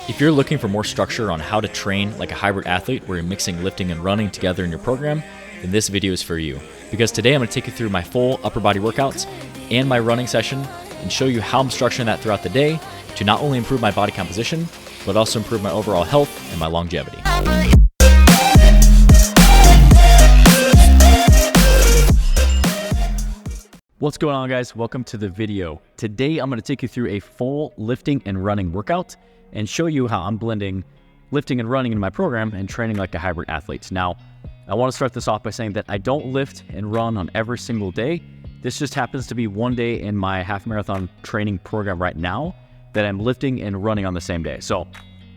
If you're looking for more structure on how to train like a hybrid athlete where you're mixing lifting and running together in your program, then this video is for you. Because today I'm going to take you through my full upper body workouts and my running session and show you how I'm structuring that throughout the day to not only improve my body composition, but also improve my overall health and my longevity. What's going on, guys? Welcome to the video. Today I'm going to take you through a full lifting and running workout and show you how I'm blending lifting and running in my program and training like a hybrid athlete. Now, I want to start this off by saying that I don't lift and run on every single day. This just happens to be one day in my half marathon training program right now that I'm lifting and running on the same day. So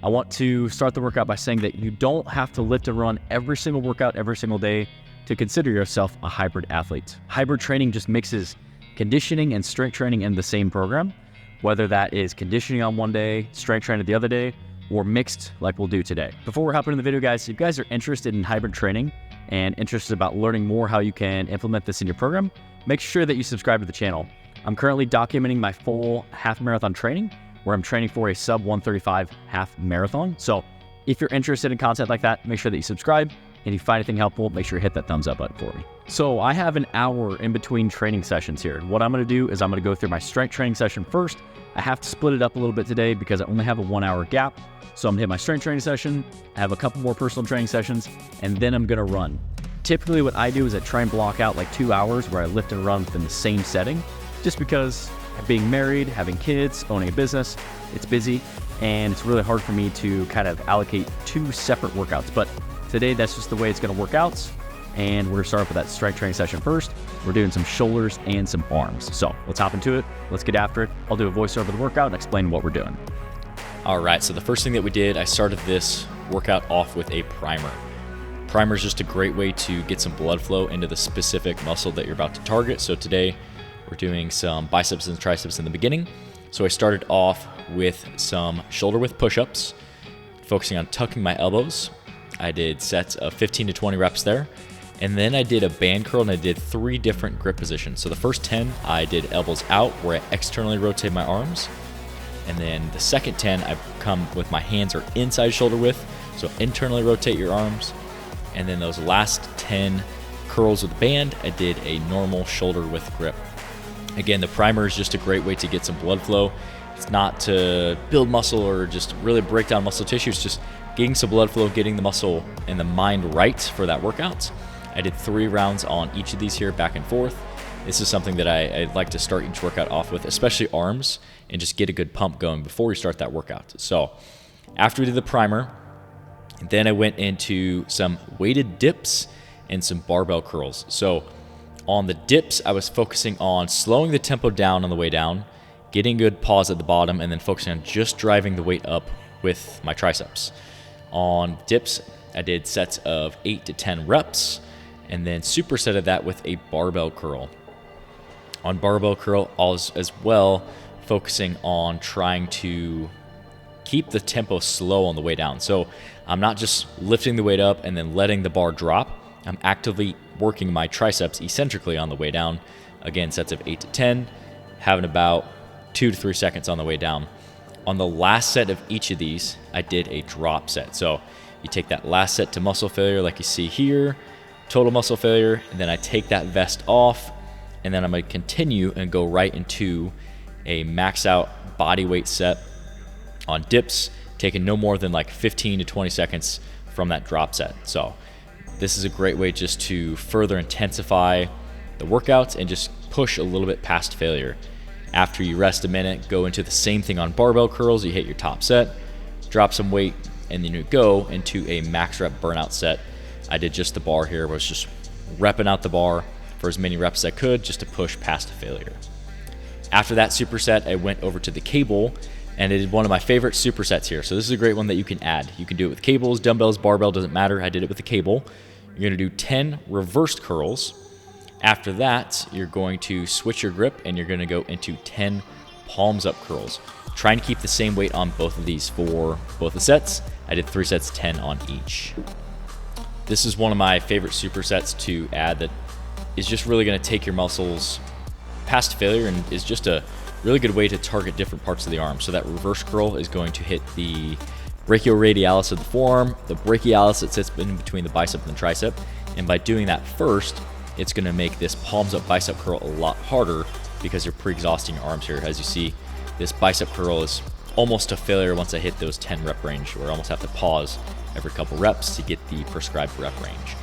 I want to start the workout by saying that you don't have to lift and run every single workout every single day to consider yourself a hybrid athlete. Hybrid training just mixes conditioning and strength training in the same program, whether that is conditioning on one day, strength training the other day, or mixed like we'll do today. Before we're hopping in the video, guys, if you guys are interested in hybrid training and interested about learning more how you can implement this in your program, make sure that you subscribe to the channel. I'm currently documenting my full half marathon training where I'm training for a sub 135 half marathon. So if you're interested in content like that, make sure that you subscribe. And if you find anything helpful, make sure you hit that thumbs up button for me. So I have an hour in between training sessions here. What I'm gonna do is I'm gonna go through my strength training session first. I have to split it up a little bit today because I only have a 1 hour gap. So I'm gonna hit my strength training session, I have a couple more personal training sessions, and then I'm gonna run. Typically what I do is I try and block out like 2 hours where I lift and run within the same setting, just because being married, having kids, owning a business, it's busy, and it's really hard for me to kind of allocate two separate workouts. But today, that's just the way it's gonna work out. And we're gonna start off with that strength training session first. We're doing some shoulders and some arms. So let's hop into it. Let's get after it. I'll do a voiceover of the workout and explain what we're doing. All right, so the first thing that we did, I started this workout off with a primer. Primer is just a great way to get some blood flow into the specific muscle that you're about to target. So today, we're doing some biceps and triceps in the beginning. So I started off with some shoulder width push-ups, focusing on tucking my elbows. I did sets of 15 to 20 reps there. And then I did a band curl and I did 3 different grip positions. So the first 10, I did elbows out where I externally rotate my arms. And then the second 10, I come with my hands are inside shoulder width. So internally rotate your arms. And then those last 10 curls with the band, I did a normal shoulder width grip. Again, the primer is just a great way to get some blood flow. It's not to build muscle or just really break down muscle tissue. It's just getting some blood flow, getting the muscle and the mind right for that workout. I did 3 rounds on each of these here, back and forth. This is something that I like to start each workout off with, especially arms, and just get a good pump going before we start that workout. So after we did the primer, then I went into some weighted dips and some barbell curls. So on the dips, I was focusing on slowing the tempo down on the way down, getting good pause at the bottom, and then focusing on just driving the weight up with my triceps. On dips, I did sets of 8 to 10 reps, and then supersetted that with a barbell curl. On barbell curl, as well, focusing on trying to keep the tempo slow on the way down. So I'm not just lifting the weight up and then letting the bar drop. I'm actively working my triceps eccentrically on the way down. Again, sets of 8 to 10, having about 2 to 3 seconds on the way down. On the last set of each of these, I did a drop set. So you take that last set to muscle failure like you see here, total muscle failure, and then I take that vest off, and then I'm gonna continue and go right into a max out body weight set on dips, taking no more than like 15 to 20 seconds from that drop set. So this is a great way just to further intensify the workouts and just push a little bit past failure. After you rest a minute, go into the same thing on barbell curls. You hit your top set, drop some weight, and then you go into a max rep burnout set. I did just the bar here, was just repping out the bar for as many reps as I could just to push past failure. After that superset, I went over to the cable and I did one of my favorite supersets here. So this is a great one that you can add. You can do it with cables, dumbbells, barbell, doesn't matter. I did it with the cable. You're gonna do 10 reversed curls. After that, you're going to switch your grip and you're gonna go into 10 palms up curls. Trying to keep the same weight on both of these for both the sets. I did 3 sets, 10 on each. This is one of my favorite supersets to add that is just really gonna take your muscles past failure and is just a really good way to target different parts of the arm. So that reverse curl is going to hit the brachioradialis of the forearm, the brachialis that sits in between the bicep and the tricep. And by doing that first, it's gonna make this palms up bicep curl a lot harder because you're pre-exhausting your arms here. As you see, this bicep curl is almost a failure once I hit those 10 rep range, where I almost have to pause every couple reps to get the prescribed rep range.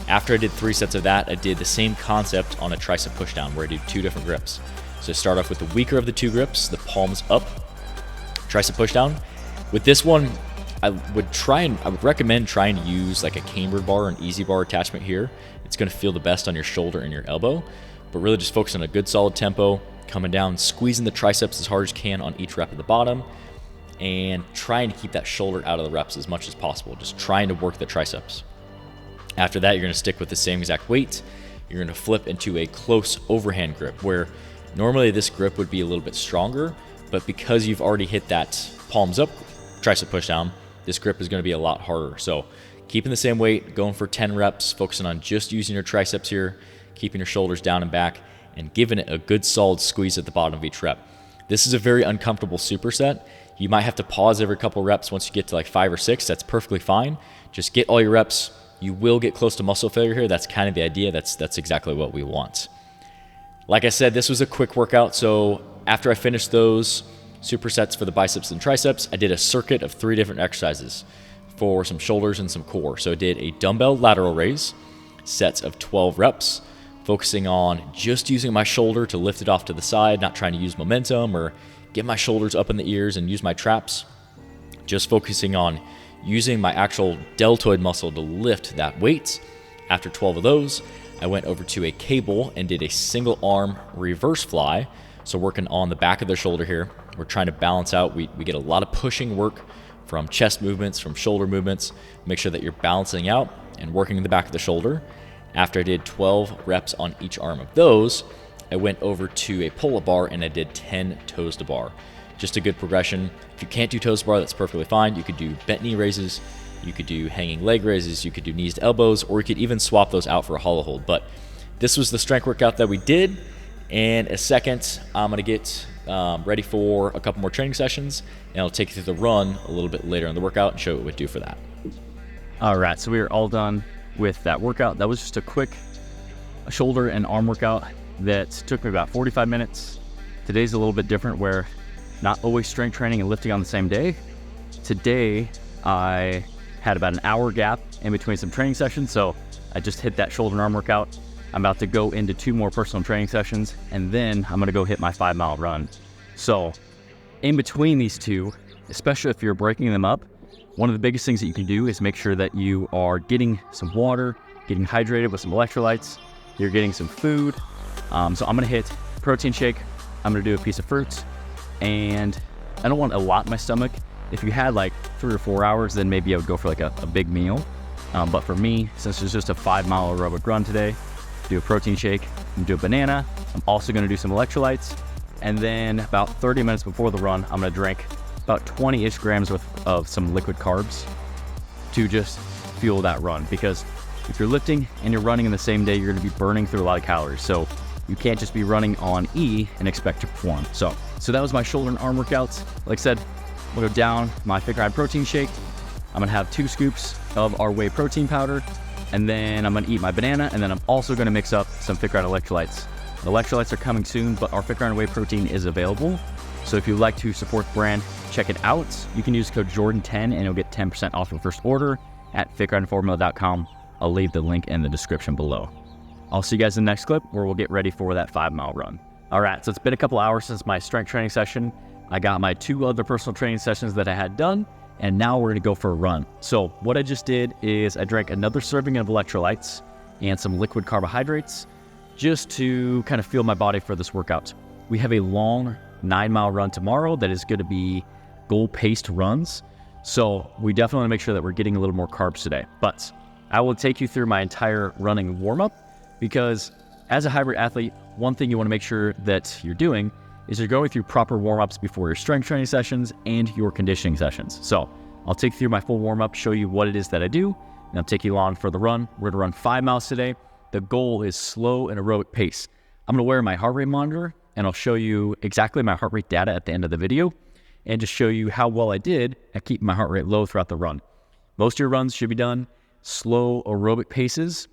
After I did 3 sets of that, I did the same concept on a tricep pushdown where I did 2 different grips. So I start off with the weaker of the 2 grips, the palms up, tricep pushdown. With this one, I would recommend trying to use like a cambered bar or an easy bar attachment here. It's gonna feel the best on your shoulder and your elbow, but really just focus on a good solid tempo, coming down, squeezing the triceps as hard as you can on each rep at the bottom, and trying to keep that shoulder out of the reps as much as possible, just trying to work the triceps. After that, you're gonna stick with the same exact weight. You're gonna flip into a close overhand grip, where normally this grip would be a little bit stronger, but because you've already hit that palms up tricep pushdown, this grip is gonna be a lot harder. So keeping the same weight, going for 10 reps, focusing on just using your triceps here, keeping your shoulders down and back, and giving it a good solid squeeze at the bottom of each rep. This is a very uncomfortable superset. You might have to pause every couple reps once you get to like 5 or 6. That's perfectly fine. Just get all your reps. You will get close to muscle failure here. That's kind of the idea. That's exactly what we want. Like I said, this was a quick workout. So after I finished those supersets for the biceps and triceps, I did a circuit of 3 different exercises for some shoulders and some core. So I did a dumbbell lateral raise, sets of 12 reps, focusing on just using my shoulder to lift it off to the side, not trying to use momentum or get my shoulders up in the ears and use my traps, just focusing on using my actual deltoid muscle to lift that weight. After 12 of those, I went over to a cable and did a single arm reverse fly. So working on the back of the shoulder here, we're trying to balance out. We get a lot of pushing work from chest movements, from shoulder movements. Make sure that you're balancing out and working in the back of the shoulder. After I did 12 reps on each arm of those, I went over to a pull-up bar and I did 10 toes to bar. Just a good progression. If you can't do toes to bar, that's perfectly fine. You could do bent knee raises, you could do hanging leg raises, you could do knees to elbows, or you could even swap those out for a hollow hold. But this was the strength workout that we did. In a second, I'm gonna get ready for a couple more training sessions, and I'll take you through the run a little bit later in the workout and show you what we do for that. All right, so we are all done with that workout. That was just a quick shoulder and arm workout that took me about 45 minutes. Today's a little bit different, where not always strength training and lifting on the same day. Today, I had about an hour gap in between some training sessions, so I just hit that shoulder and arm workout. I'm about to go into 2 more personal training sessions, and then I'm gonna go hit my 5-mile run. So in between these two, especially if you're breaking them up, one of the biggest things that you can do is make sure that you are getting some water, getting hydrated with some electrolytes, you're getting some food. So I'm gonna hit protein shake, I'm gonna do a piece of fruit, and I don't want a lot in my stomach. If you had like 3 or 4 hours, then maybe I would go for like a big meal. But for me, since it's just a 5-mile aerobic run today, do a protein shake, and do a banana. I'm also gonna do some electrolytes. And then about 30 minutes before the run, I'm gonna drink about 20-ish grams worth of some liquid carbs to just fuel that run. Because if you're lifting and you're running in the same day, you're gonna be burning through a lot of calories. So you can't just be running on E and expect to perform. So that was my shoulder and arm workouts. Like I said, we'll go down my FitGrind protein shake. I'm gonna have 2 scoops of our whey protein powder, and then I'm gonna eat my banana, and then I'm also gonna mix up some FitGrind electrolytes. The electrolytes are coming soon, but our FitGrind whey protein is available. So if you'd like to support the brand, check it out. You can use code Jordan10 and you'll get 10% off your first order at fitgrindformula.com. I'll leave the link in the description below. I'll see you guys in the next clip where we'll get ready for that 5-mile run. All right, so it's been a couple hours since my strength training session. I got my 2 other personal training sessions that I had done, and now we're gonna go for a run. So what I just did is I drank another serving of electrolytes and some liquid carbohydrates just to kind of fuel my body for this workout. We have a long 9-mile run tomorrow that is gonna be goal-paced runs. So we definitely wanna make sure that we're getting a little more carbs today. But I will take you through my entire running warm-up, because as a hybrid athlete, one thing you wanna make sure that you're doing is you're going through proper warm-ups before your strength training sessions and your conditioning sessions. So I'll take you through my full warm-up, show you what it is that I do, and I'll take you along for the run. We're gonna run 5 miles today. The goal is slow and aerobic pace. I'm gonna wear my heart rate monitor, and I'll show you exactly my heart rate data at the end of the video. and just show you how well I did at keeping my heart rate low throughout the run. Most of your runs should be done slow aerobic paces.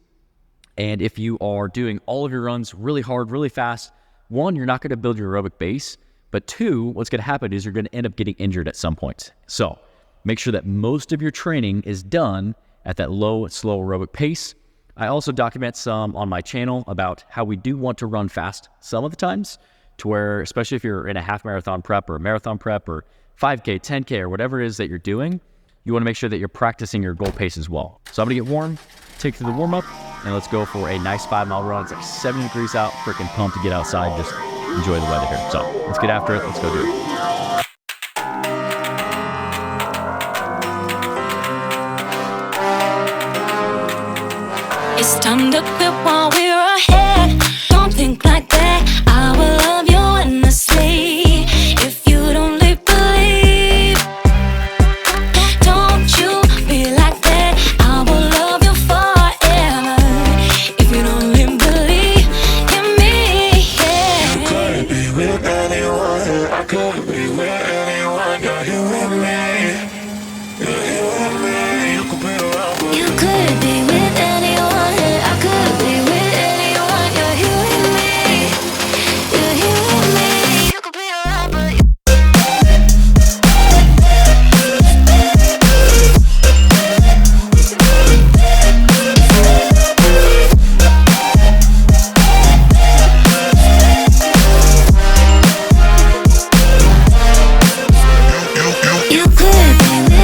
And if you are doing all of your runs really hard, really fast, one, you're not going to build your aerobic base, but two, what's going to happen is you're going to end up getting injured at some point. So make sure that most of your training is done at that low, slow aerobic pace. I also document some on my channel about how we do want to run fast some of the times, to where, especially if you're in a half marathon prep or a marathon prep or 5K, 10K, or whatever it is that you're doing, you want to make sure that you're practicing your goal pace as well. So I'm going to get warm, take you through the warm up, and let's go for a nice 5-mile run. It's like 70 degrees out, freaking pumped to get outside, just enjoy the weather here. So let's get after it, let's go do it. It's time to quit while we're ahead. Don't think like that. I will love you endlessly. If you don't believe, don't you be like that. I will love you forever. If you don't believe in me, yeah. You could be with anyone. I could be with anyone. You're here with me. You're here with me. You could be around, but You could be with anyone. I could be with anyone. You're here with me. You're here with me. You could be around, but you could be with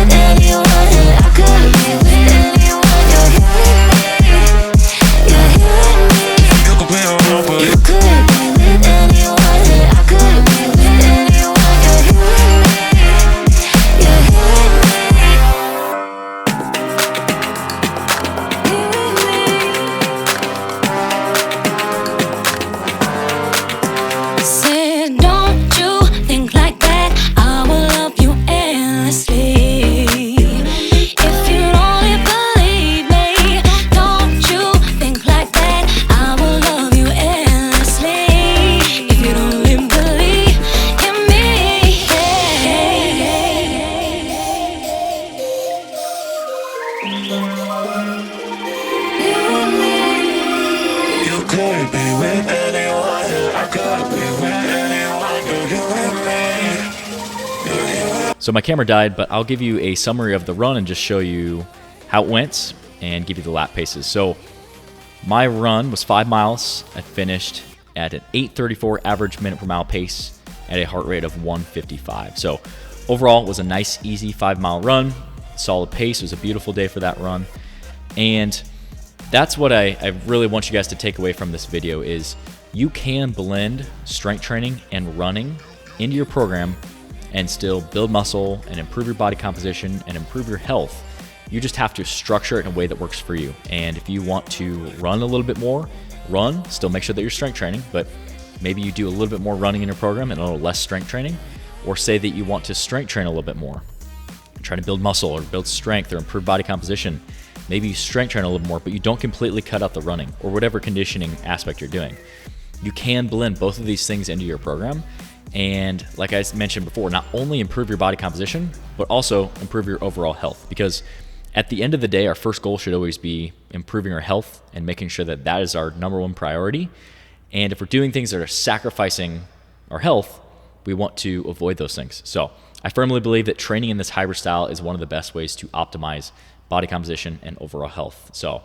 anyone. I could be with anyone. You're here with me. You're here with me. you could be around, but You could be with anyone. I could be with anyone. You're here with me. You're here with me. Here with me. Said, don't you think like that. I will love you endlessly. If you only believe me, don't you think like that. I will love you endlessly. If you only believe in me, you could be with anyone. I could be with anyone. You're here with me. You're here with So my camera died, but I'll give you a summary of the run and just show you how it went and give you the lap paces. So my run was 5 miles. I finished at an 8:34 average minute per mile pace at a heart rate of 155. So overall, it was a nice, easy 5-mile run. Solid pace. It was a beautiful day for that run. And that's what I really want you guys to take away from this video is you can blend strength training and running into your program and still build muscle and improve your body composition and improve your health. You just have to structure it in a way that works for you. And if you want to run a little bit more, run, still make sure that you're strength training, but maybe you do a little bit more running in your program and a little less strength training, or say that you want to strength train a little bit more, trying to build muscle or build strength or improve body composition. Maybe you strength train a little more, but you don't completely cut out the running or whatever conditioning aspect you're doing. You can blend both of these things into your program. And like I mentioned before, not only improve your body composition, but also improve your overall health. Because at the end of the day, our first goal should always be improving our health and making sure that that is our number one priority. And if we're doing things that are sacrificing our health, we want to avoid those things. So I firmly believe that training in this hybrid style is one of the best ways to optimize body composition and overall health. So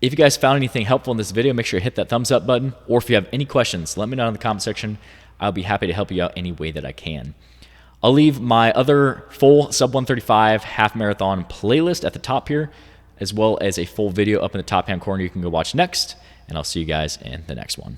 if you guys found anything helpful in this video, make sure you hit that thumbs up button. Or if you have any questions, let me know in the comment section. I'll be happy to help you out any way that I can. I'll leave my other full sub 135 half marathon playlist at the top here, as well as a full video up in the top hand corner you can go watch next. And I'll see you guys in the next one.